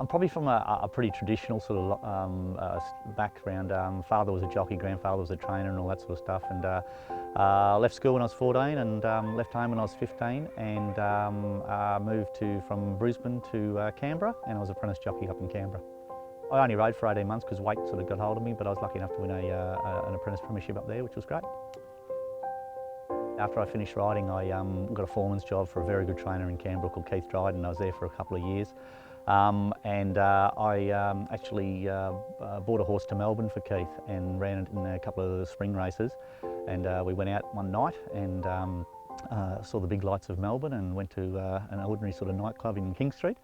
I'm probably from a pretty traditional sort of background. Father was a jockey, grandfather was a trainer and all that sort of stuff. And left school when I was 14 and left home when I was 15 and moved from Brisbane to Canberra, and I was apprentice jockey up in Canberra. I only rode for 18 months because weight sort of got hold of me, but I was lucky enough to win an apprentice premiership up there, which was great. After I finished riding, I got a foreman's job for a very good trainer in Canberra called Keith Dryden, and I was there for a couple of years. I actually bought a horse to Melbourne for Keith and ran it in a couple of the spring races. And we went out one night and saw the big lights of Melbourne and went to an ordinary sort of nightclub in King Street.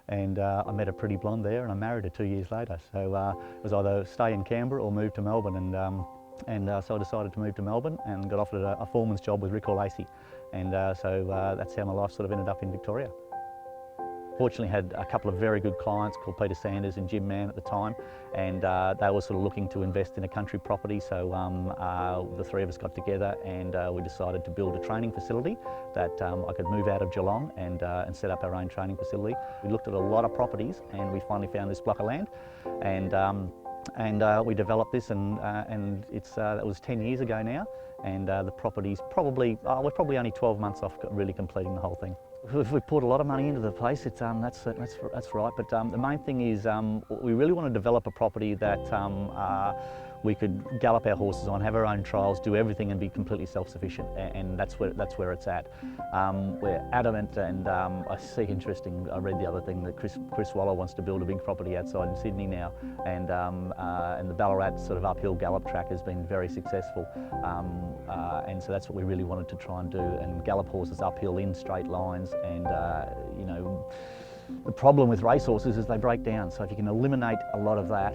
And I met a pretty blonde there and I married her 2 years later. So it was either stay in Canberra or move to Melbourne. So I decided to move to Melbourne and got offered a foreman's job with Rick Lacey. And so that's how my life sort of ended up in Victoria. Fortunately had a couple of very good clients called Peter Sanders and Jim Mann at the time, and they were sort of looking to invest in a country property, so the three of us got together and we decided to build a training facility that I could move out of Geelong and set up our own training facility. We looked at a lot of properties and we finally found this block of land, and we developed this, and that was 10 years ago now, and the property's we're probably only 12 months off really completing the whole thing. We put a lot of money into the place, that's right, but the main thing is we really want to develop a property that we could gallop our horses on, have our own trials, do everything and be completely self-sufficient, and that's where it's at. We're adamant, and I see interesting, I read the other thing that Chris Waller wants to build a big property outside in Sydney now, and the Ballarat sort of uphill gallop track has been very successful, and so that's what we really wanted to try and do, and gallop horses uphill in straight lines, and you know, the problem with racehorses is they break down, so if you can eliminate a lot of that,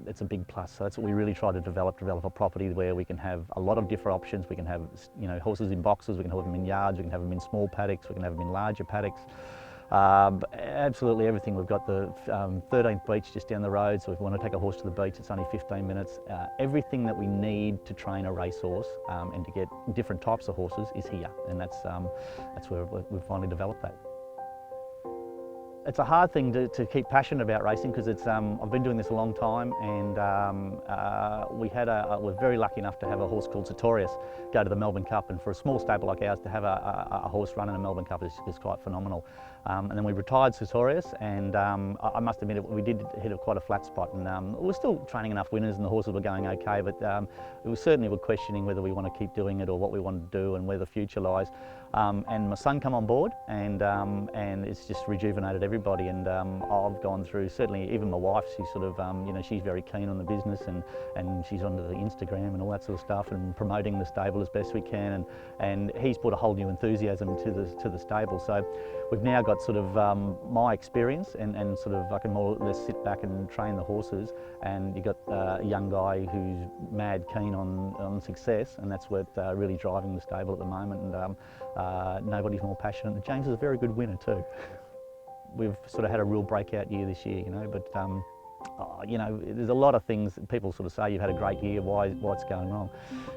it's a big plus. So that's what we really try to develop a property where we can have a lot of different options. We can have, you know, horses in boxes, we can have them in yards, we can have them in small paddocks, we can have them in larger paddocks. Absolutely everything. We've got the 13th beach just down the road, so if we want to take a horse to the beach, it's only 15 minutes. Everything that we need to train a racehorse and to get different types of horses is here, and that's where we've finally developed that. It's a hard thing to keep passionate about racing because it's I've been doing this a long time, and we're very lucky enough to have a horse called Sartorius go to the Melbourne Cup, and for a small stable like ours to have a horse run in a Melbourne Cup is quite phenomenal. And then we retired Sartorius, and I must admit we did hit quite a flat spot, and we were still training enough winners and the horses were going okay, but it was certainly we're questioning whether we want to keep doing it or what we want to do and where the future lies. And my son come on board, and it's just rejuvenated everybody. And I've gone through, certainly even my wife, she's sort of, you know, she's very keen on the business, and she's onto the Instagram and all that sort of stuff, and promoting the stable as best we can. And he's brought a whole new enthusiasm to the stable. So we've now got sort of my experience, and sort of I can more or less sit back and train the horses. And you've got a young guy who's mad keen on success, and that's what really driving the stable at the moment. And nobody's more passionate. And James is a very good winner too. We've sort of had a real breakout year this year, you know, but you know, there's a lot of things people sort of say you've had a great year, what's going wrong?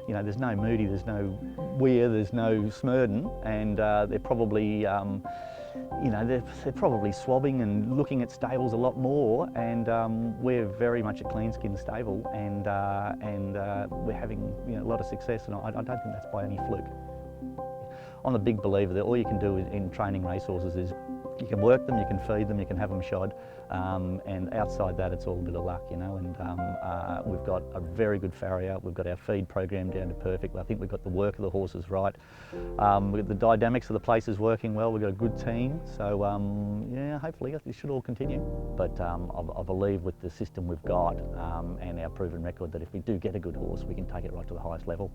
You know, there's no Moody, there's no Weir, there's no Smurden, and they're probably, you know, they're probably swabbing and looking at stables a lot more, and we're very much a clean skin stable, and we're having, you know, a lot of success, and I don't think that's by any fluke. I'm a big believer that all you can do in training racehorses is you can work them, you can feed them, you can have them shod, and outside that it's all a bit of luck, you know. And we've got a very good farrier, we've got our feed program down to perfect, I think we've got the work of the horses right, we've got the dynamics of the place is working well, we've got a good team, so yeah, hopefully this should all continue. But I believe with the system we've got and our proven record that if we do get a good horse, we can take it right to the highest level.